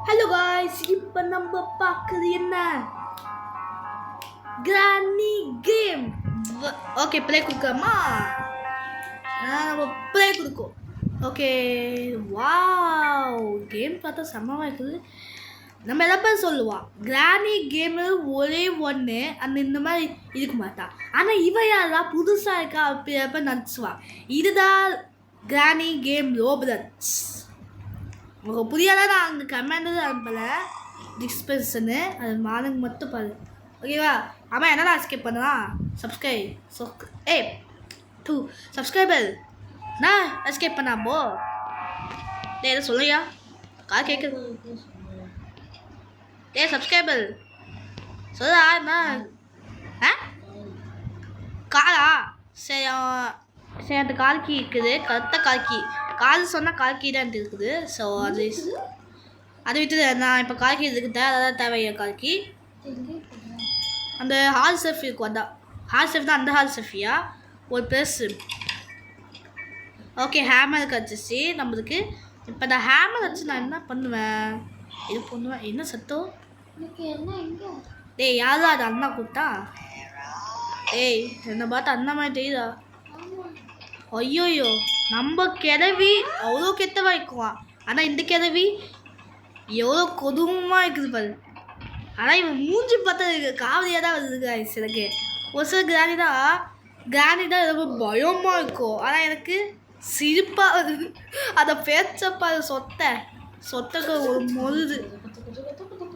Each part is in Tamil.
ஹலோ காய்ஸ், இப்போ நம்ம பார்க்குறது என்ன? Granny game. ஓகே, ப்ளே கொடுக்கலாமா? நம்ம ப்ளே கொடுக்கும். ஓகே, வாவ், கேம் பார்த்தா செம்மமாக இருக்குது. நம்ம எல்லாம் சொல்லுவான் கிரானி கேமு ஒரே ஒன்று அந்த இந்த மாதிரி இருக்க மாட்டான். ஆனால் இவ யாரெல்லாம் புதுசாக இருக்கா அப்போ நினச்சுவான். இதுதான் கிரானி கேம் ரோப்ளக்ஸ். உங்களுக்கு புரியாதான் நான் அங்கே கமெண்ட் அனுப்பலை டிஸ்பென்ஷனு அது மார்னிங் மட்டும் பாரு. ஓகேவா? ஆமாம், என்னடா ஸ்கிப் பண்ணலாம். சப்ஸ்கிரைபர் நான் எஸ்கேப் பண்ணாமோ எதை சொல்லையா கால் கேட்குது. சப்ஸ்கிரைபர் சொல்லா என்ன காலா? சரி சரி, அந்த கால்கி இருக்குது, கரெக்டாக கால் சொன்னால் கால்கி தான் இருக்குது. ஸோ அது விட்டு நான் இப்போ கால்கி இருக்குது, அதான் தேவையா கால்கி. அந்த ஹால் செஃப் இருக்கும், அதான் ஹால் செஃப் தான். அந்த ஹால் செஃபியா ஒரு ப்ளஸ். ஓகே, ஹேமர் கிடச்சிச்சு நம்மளுக்கு. இப்போ அந்த ஹேமர் வச்சு நான் என்ன பண்ணுவேன்? இது பண்ணுவேன். என்ன சத்தம்? டேய், யாரா அது அண்ணா கூப்பிட்டா? ஏய், என்னை பார்த்து அண்ணா மாதிரி தெரியுதா? ஐயோயோ, நம்ம கிளவி அவ்வளோ கெட்டவா இருக்குவான். ஆனால் இந்த கிளவி எவ்வளோ கொதுவமாக இருக்குது பாரு. ஆனால் இவன் மூஞ்சி பார்த்தா காவலியாக தான் வருது காய்ஸ். எனக்கு ஒரு சில கிராணி தான் ரொம்ப பயமாக இருக்கும். ஆனால் எனக்கு சிரிப்பாக வருது. அதை பேச்சப்பா சொத்தக்க ஒரு மொழுது.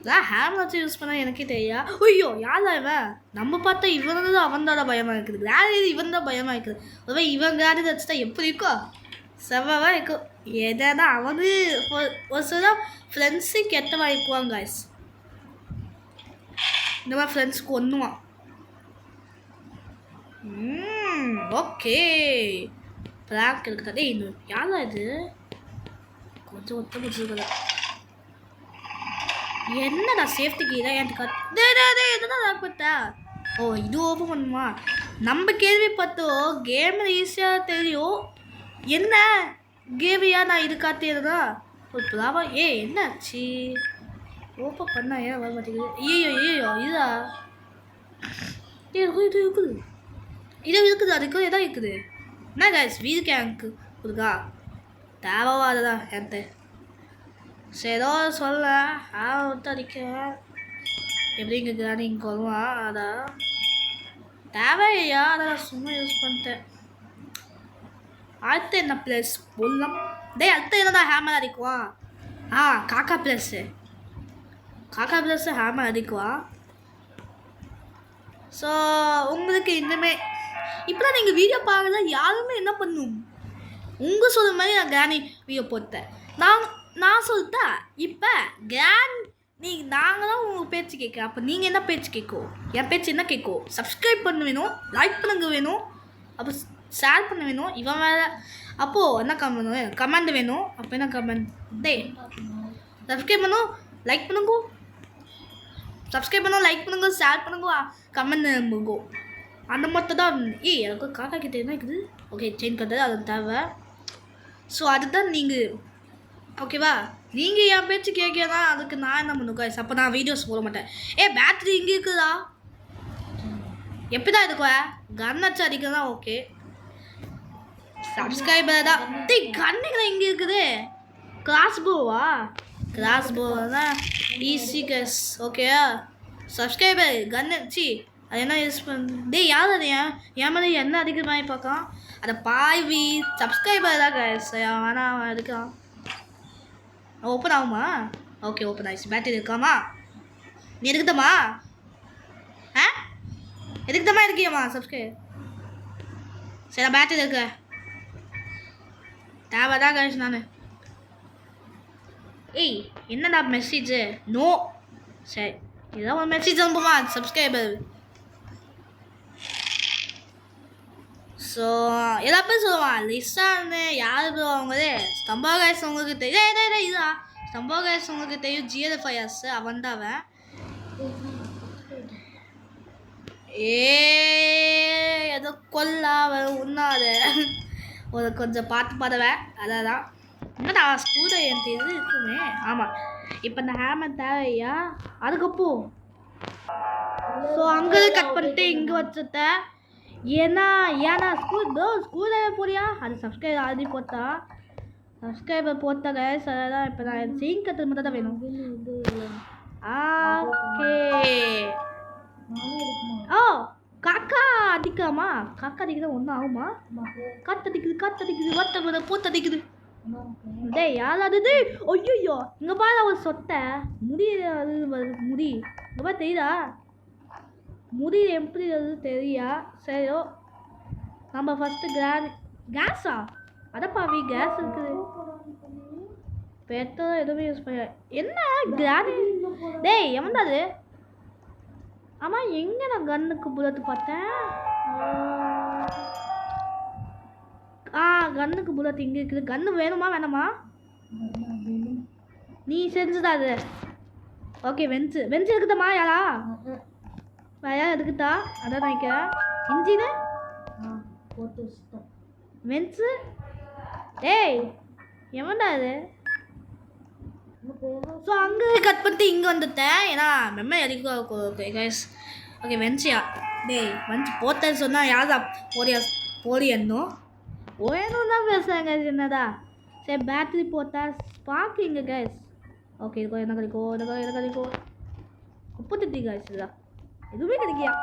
நான் ஹேம் வச்சு யூஸ் பண்ணால் எனக்கே தெரியா. ஐயோ, யாரா இவன்? நம்ம பார்த்தா இவன் தான் அவன் தான் பயமாக இருக்குது. கிராணி இவன் தான் பயமாக இருக்குது. அதுவே இவன் கிராணி வச்சுட்டா எப்படி இருக்கும்? செவ்வாக இருக்கும். எதாவது அவனு ஒரு சில ஃப்ரெண்ட்ஸு கெட்டவா இருக்குவாங்க காய்ஸ். இந்த மாதிரி ஃப்ரெண்ட்ஸுக்கு ஒன்றுவான். ஓகே, பிளாக் இருக்குதா? இன்னும் யாரா இது? கொஞ்சம் ஒத்த முடிச்சுருக்குதா? என்னடா சேஃப்டிக்கு இதான் எதுதான் லாக் பார்த்தா? ஓ, இது ஓப்பன் பண்ணுமா? நம்ம கேள்விப்பட்டோம் கேமில் ஈஸியாக தெரியும். என்ன கேமியா நான் இது காட்டியதுதா ஒரு ப்ராவா. என்னாச்சு? ஓப்பன் பண்ணா ஏன் வர மாட்டேங்குது? ஐயோ இதா இது இருக்குது அதுக்கு எதாவது இருக்குது. என்ன காய்ஸ், வீடு கேங்க்கு இருக்கா? தேவைவாததான் என்கிட்ட. சரி, ஏதோ சொல்ல விட்டு அடிக்கிறேன். எப்படிங்க கிரானிங் வருவான்? அதான் தேவையா, அதை நான் சும்மா யூஸ் பண்ணிட்டேன். அடுத்து என்ன ப்ளஸ் போடலாம்? அடுத்து என்னதான் ஹேமர் அடிக்குவான்? காக்கா ப்ளஸ்ஸு ஹேமர் அடிக்குவான். ஸோ உங்களுக்கு இன்னுமே இப்போ தான் நீங்கள் வீடியோ பார்க்கல யாருமே என்ன பண்ணும்? உங்கள் சொல்கிற மாதிரி நான் கிரானி வீடியோ போட்டேன். நான் சொல்லிட்டேன். இப்போ நாங்கள் தான் உங்கள் பேச்சு கேட்குறேன். அப்போ நீங்கள் என்ன பேச்சு கேட்கும்? என் பேச்சு என்ன கேட்கும்? சப்ஸ்கிரைப் பண்ண வேணும், லைக் பண்ணுங்க வேணும், அப்போ ஷேர் பண்ண வேணும். இவன் வேறு அப்போது என்ன கமெண்ட் வேணும். அப்போ என்ன கமெண்ட்? சப்ஸ்கிரைப் பண்ணும், லைக் பண்ணுங்க, ஷேர் பண்ணுங்க, கமெண்ட் பண்ணுங்க. அந்த மட்டும் தான். எனக்கு காக்கா கிட்டே என்ன இருக்குது? ஓகே, செயின் கட்டுறது அது தேவை. ஸோ அதுதான் நீங்கள். ஓகேவா? நீங்கள் என் பேச்சு கேட்கறதா அதுக்கு நான் என்ன பண்ணுங்க காய்ஸ்? அப்போ நான் வீடியோஸ் போட மாட்டேன். பேட்டரி இங்கே இருக்குதா? எப்படி தான் இருக்கும்? கன் வச்சு அடிக்கிறதா? ஓகே, சப்ஸ்கிரைபர் தான். கன்னுக்கு இங்கே இருக்குது. கிராஸ் போ தான் ஈஸி கேஸ். ஓகே, சப்ஸ்கிரைபர் கன் வச்சு அது என்ன யூஸ் பண்ணு? யார் அது? என் மாதிரி என்ன அடிக்கிற மாதிரி பார்க்கலாம். அதை பாய்வி சப்ஸ்கிரைபர் தான் கேஸ். வேணாம் எடுக்கலாம். ஓப்பன் ஆகுமா? ஓகே, ஓப்பன் ஆகிடுச்சு. பேட்டரி இருக்காமா? நீ எடுக்குதம்மா? எதுக்குதம்மா இருக்கியம்மா? சப்ஸ்கிரைப். சரி, நான் பேட்டரி இருக்க தேவைதான் கேஸ். நான் என்னடா மெசேஜு? நோ. சரி, இதான் ஒரு மெசேஜ் அனுப்புமா சப்ஸ்கிரைபர். ஸோ எல்லாருமே சொல்லுவான் லிசான்னு யார் அவங்களே ஸ்தம்பா காய்ஸ் உங்களுக்கு தெரியும். இதா ஸ்தம்பா காய்ஸ் உங்களுக்கு தெரியும். GLFIS அவன் தான் அவன். ஏதோ கொல்லா உண்ணாத ஒரு கொஞ்சம் பார்த்து பாடுவேன். அதான் என்னடா ஸ்கூலில் என் இது இருக்குமே. ஆமாம், இப்போ இந்த ஹேமர் தேவையா அதுக்கப்புறம் ஸோ அங்கே கட் பண்ணிட்டு இங்கே வச்சுட்டேன் ஏன்னா ஸ்கூலில் போறியா அது சப்ஸ்கிரைப் ஆல்ரெடி போட்டா சப்ஸ்கிரைபர் போட்டாங்க சார் இப்போ நான் சீன் கட்டுறது மட்டும் தான் வேணும் ஓகே ஓ காக்கா அடிக்காமா காக்கா அடிக்கிறது ஒன்றும் ஆகுமா காத்தடிக்குது வத்த போத்தடிக்குது டேய் யாராவது ஐயோ இங்கே பாரு அவர் சொத்தை முடி முடி இங்கே பாரு தெரியுதா முடி எப்படி அது தெரியா சரியோ நம்ம ஃபஸ்ட்டு கேஸா அடப்பாவி கேஸ் இருக்குது பெட்ரோல் எதுவுமே யூஸ் பண்ண என்ன கிரானி டேய் எவன்டாது ஆமாம் எங்கே நான் கன்னுக்கு புல்லட் பார்த்தேன் கன்னுக்கு புல்லட் இங்கே இருக்குது கன்று வேணுமா வேணாமா நீ செஞ்சுதா அது ஓகே வெஞ்சு இருக்குதம்மா யாரா யார் இருக்குதா அதான் நினைக்கிறேன் இன்ஜினு வெஞ்சு டேய் எவன்டா அது ஸோ அங்கே கட் பண்ணிட்டு இங்கே வந்துட்டேன் ஏன்னா மெம்மரி அதிகம் ஓகே கைஸ் ஓகே வெஞ்சியா டேய் வந்து போத்தேன்னு சொன்னால் யாரா போறியன்னும் வேணும் தான் பேசுகிறாங்க என்னடா சரி பேட்டரி போட்டால் ஸ்பார்க் இங்கே கைஸ் ஓகே இருக்கோ என்ன கிடைக்கும் குப்பை தட்டி கைஸ் இல்லை எதுவுமே கிடைக்கியா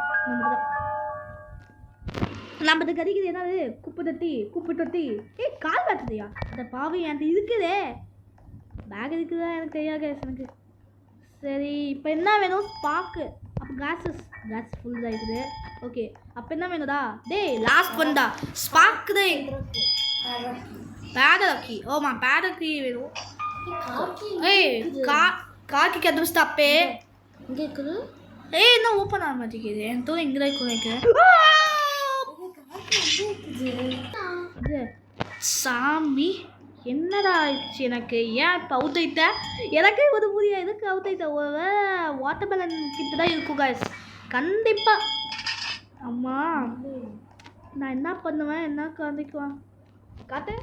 நம்மளுக்கு கிடைக்குது என்னது குப்பை தொட்டி கால் காட்டுதியா அந்த பாவி என்கிட்ட இருக்குதே பேக் இருக்குதா எனக்கு தெரியாது கேஸ் எனக்கு சரி இப்போ என்ன வேணும் ஸ்பார்க்கு அப்போ கேஸ் ஃபுல் தான் இருக்குது ஓகே அப்போ என்ன வேணும்டா டேய் லாஸ்ட் பண்ணா ஸ்பார்க்கு தான் பேடக்கி ஓமா பேடக்கி வேணும் காக்கி கண்டுபிடிச்சிட்டு அப்பே இங்கே இருக்குது என்ன ஓப்பன் ஆக மாட்டேங்குது என் தூரம் இங்கே தான் இருக்கும் சாமி என்னடா ஆயிடுச்சு எனக்கு ஏன் இப்போ அவுத்தைத்த எனக்கே ஒரு புரியா எதுக்கு அவுத்தைத்த வாட்டர் பேலன் கிட்ட தான் இருக்கும் காய்ஸ் கண்டிப்பாக அம்மா நான் என்ன பண்ணுவேன் என்ன காந்திக்குவான் காட்டு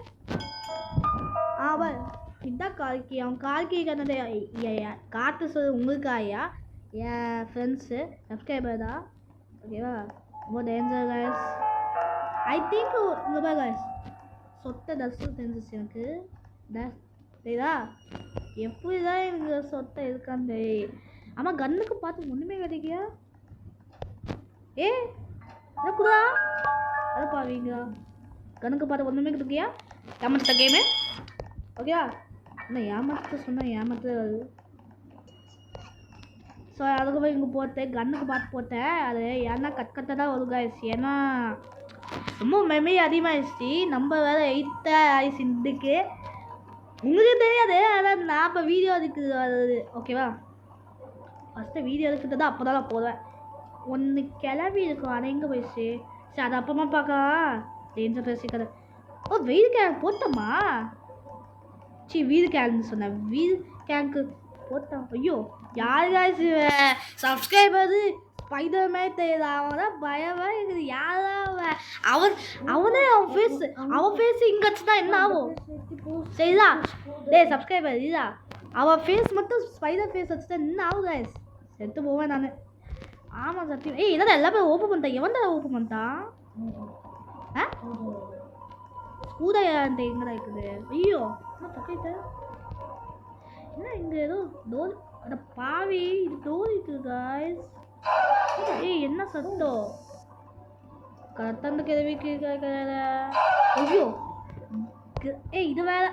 இதான் கார்கி அவன் கார்கி கண்ணது காட்டு சொல்லு உங்களுக்காயா என் ஃப்ரெண்ட்ஸு சப்ஸ்கிரைபர் தான் ஓகேவா ரொம்ப டேஞ்சர் காய்ஸ் ஐ திங்க் இங்கே பா காய்ஸ் சொத்தை டஸ்ட்டு தெரிஞ்சிச்சு எனக்கு தெரியுதா எப்படி தான் எனக்கு சொத்தை இருக்கான்னு தெரியும் ஆமாம் கன்னுக்கு பார்த்து ஒன்றுமே கிடைக்கியா குதா அதை பாவீங்க கணக்கு பார்த்து ஒன்றுமே கிடைக்கியா ஏமாத்த கேமு ஓகேவா என்ன ஏமாத்த சொன்னால் ஏமாத்த ஸோ அதுக்கப்புறம் இங்கே போட்டேன் கன்னுக்கு பார்த்து போட்டேன் அது ஏன்னா கட்ட தான் வரும் காய்ஸ் ஏன்னா ரொம்ப மெமரி அதிகமாகிடுச்சு நம்ம வேறு 8th ஆயிடுச்சு இதுக்கு உங்களுக்கு தெரியாது அதான் நான் இப்போ வீடியோ எடுக்குது அது ஓகேவா ஃபஸ்ட்டு வீடியோ எடுக்கிறது தான் அப்போ தான் நான் போடுவேன் ஒன்று கிளம்பி இருக்கும் அதை எங்கே போயிடுச்சு சரி அது அப்பமா பார்க்கலாம் டேஞ்சர் பேசிக்கிறது வெயில் கேங்க் போட்டோமா வீடு கேங்க்னு சொன்னேன் வீடு கேங்க்கு போட்டோம் ஐயோ யார் காய்ச்சி சப்ஸ்கிரைபர் ஸ்பைடர்மே தெரியல அவன் தான் பயமாக இருக்குது யாரா அவனே அவன் ஃபேஸ் இங்கே வச்சுனா என்ன ஆகும் சரிதா டேய் சப்ஸ்கிரைபர் இதா அவன் ஃபேஸ் மட்டும் ஸ்பைடர் ஃபேஸ் வச்சுட்டா என்ன ஆகும் காய்ஸ் செத்து போவேன் நான் ஆமாம் சத்தியம் என்னடா எல்லாமே ஓப்பன் பண்ணிட்டேன் எவன் தான் ஓப்பன் பண்ணிட்டான் ஸ்கூடையான்ட்டு எங்கடா இருக்குது ஐயோ என்ன தக்கிட்ட என்ன இங்கே ஏதோ டோர் அட பாவி இது டோர் இருக்குது காய்ஸ் என்ன சத்தம் கரெக்டாக கிழவிக்கு ஐயோ இது வேற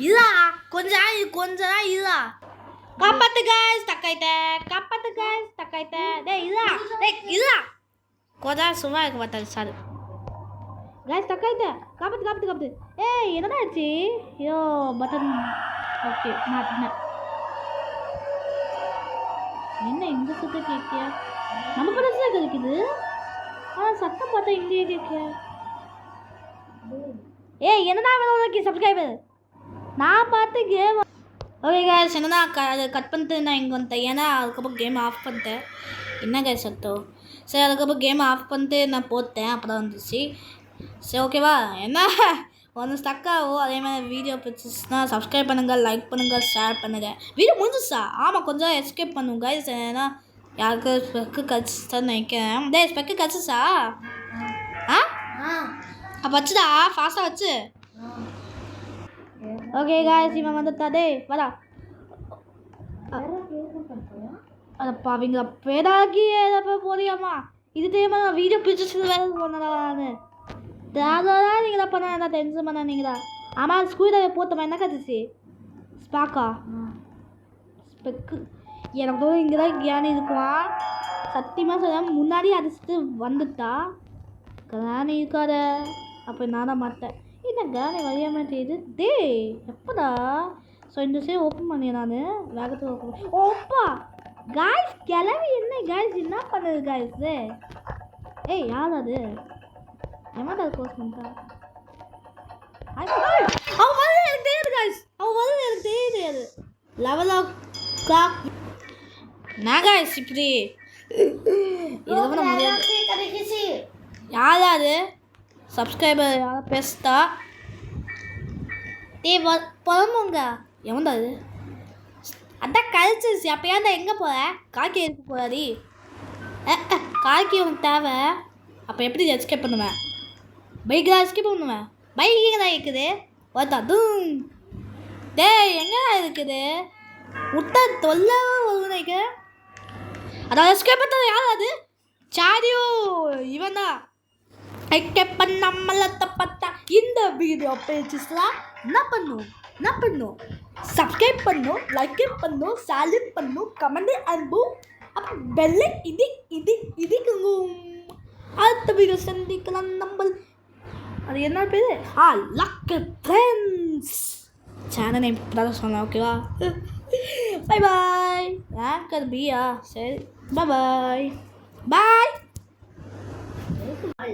இதா கொஞ்ச நாள் இதா காப்பாத்து காய்ஸ் தக்காயிட்ட இதா கொஞ்ச சும்மா இருக்க மாட்டாங்க சார் காய்ஸ் தக்காயிட்ட காப்பாத்து என்னடா ஆச்சு ஐயோ பட்டன் ஓகே மாட்டினேன் என்ன இந்த சத்தம் கேட்கியா நம்ம படத்துல கிடைக்குது ஆனால் சத்தம் பார்த்தா இங்கேயே கேட்கியா என்னடா வேணும் சப்ஸ்கிரைபர் நான் பார்த்து கேம் ஓகே கேஸ் என்னன்னா அதை கட் பண்ணிட்டு நான் இங்கே வந்துட்டேன் ஏன்னா அதுக்கப்புறம் கேம் ஆஃப் பண்ணிட்டேன் என்ன கேஸ் சத்தம் சரி அதுக்கப்புறம் கேம் ஆஃப் பண்ணிட்டு நான் போட்டேன் அப்போ தான் வந்துச்சு சரி ஓகேவா என்ன கொஞ்சம் ஸ்டக் ஆகும். அதே மாதிரி வீடியோ பிடிச்சிச்சுன்னா சப்ஸ்கிரைப் பண்ணுங்கள், லைக் பண்ணுங்கள், ஷேர் பண்ணுங்கள். வீடியோ முடிஞ்சிச்சா? ஆமாம், கொஞ்சம் எஸ்கேப் பண்ணுங்க கைஸ். ஏன்னா யாருக்கு ஸ்பெக்கு கிடச்சிச்சான்னு நினைக்கிறேன். டேய் ஸ்பெக்கு கிடச்சிச்சா? ஆ அப்போ வச்சுடா, ஃபாஸ்ட்டாக வச்சு. ஓகே கைஸ், இவன் வந்துட்டா. டேய் வரா. அதப்பா அவங்க பேடாக்கி ஏதப்போ போறியாம்மா? இது தெரியுமா? நான் வீடியோ பிடிச்சிச்சு வேலை சொன்னதான்னு தேவைதான் நீங்களா பண்ண. என்ன டென்ஷன் பண்ண நீங்களா? ஆமாம், ஸ்கூலில் போட்டோமா என்ன கற்றுச்சு? ஸ்பாக்கா ஸ்பெக்கு எனக்கு தோணும் இங்கே தான் கியானி இருக்குவான். சத்தியமாக சொல்ல முன்னாடி அடிச்சுட்டு வந்துட்டா கிரானி இருக்காத. அப்போ நான் தான் மாட்டேன். என்ன கிரானி வரையாம செய்யுது? டே எப்படா? ஸோ இந்த சைடு ஓப்பன் பண்ணி நான் வேகத்தில் ஓப்பன். ஓப்பா காய்ஸ் கிளம்பி என்ன காய்ஸ் என்ன பண்ணுது காய்ஸ்? ஏய் யார் அது? ஏமாடா கோர்ஸ் பண்ணிட்டா? அவன் வந்து எனக்கு தெரியாது காய்ஸ். அவன் வந்து எனக்கு தெரியாது. லெவல் ஆஃப் கிளாக் நான் காய்ஸ் இப்படி இது முடியாது. யாராவது சப்ஸ்கிரைபர் யாராவது பேசுதா? புறமுங்க எவன்டா அது? அதான் கழிச்சிருச்சு. அப்போ ஏன்டா எங்கே போகிற? காக்கி இருக்க போறாடி. காக்கி உனக்கு தேவை. அப்போ எப்படி எஸ்கேப் பண்ணுவேன்? பைக் தான் எஸ்கேப் பண்ணுவேன். பைக் எங்கே தான் இருக்குது? ஓட்டா தூம். டேய் எங்கடா இருக்குது? முட்டை தொல்ல ஒரு அதான் எஸ்கேப் பண்ணது யார் அது? சாரியோ இவன் தான். எஸ்கேப் பண்ணாமல் பார்த்தா இந்த வீடியோ பேச்சுலாம் என்ன பண்ணும்? சப்ஸ்கிரைப் பண்ணும், லைக் பண்ணும், ஷேர் பண்ணும், கமெண்ட் அனுப்பும். அப்போ பெல்லை இடிக்குங்கும். அடுத்த வீடியோ சந்திக்கலாம். நம்ம அது என்ன பேர்? லக்கு ஃப்ரெண்ட்ஸ் சேனல் நேம் இப்போதான் சொன்னேன். ஓகேவா? Bye bye. ரேங்கர் பியா சரி. பாய்.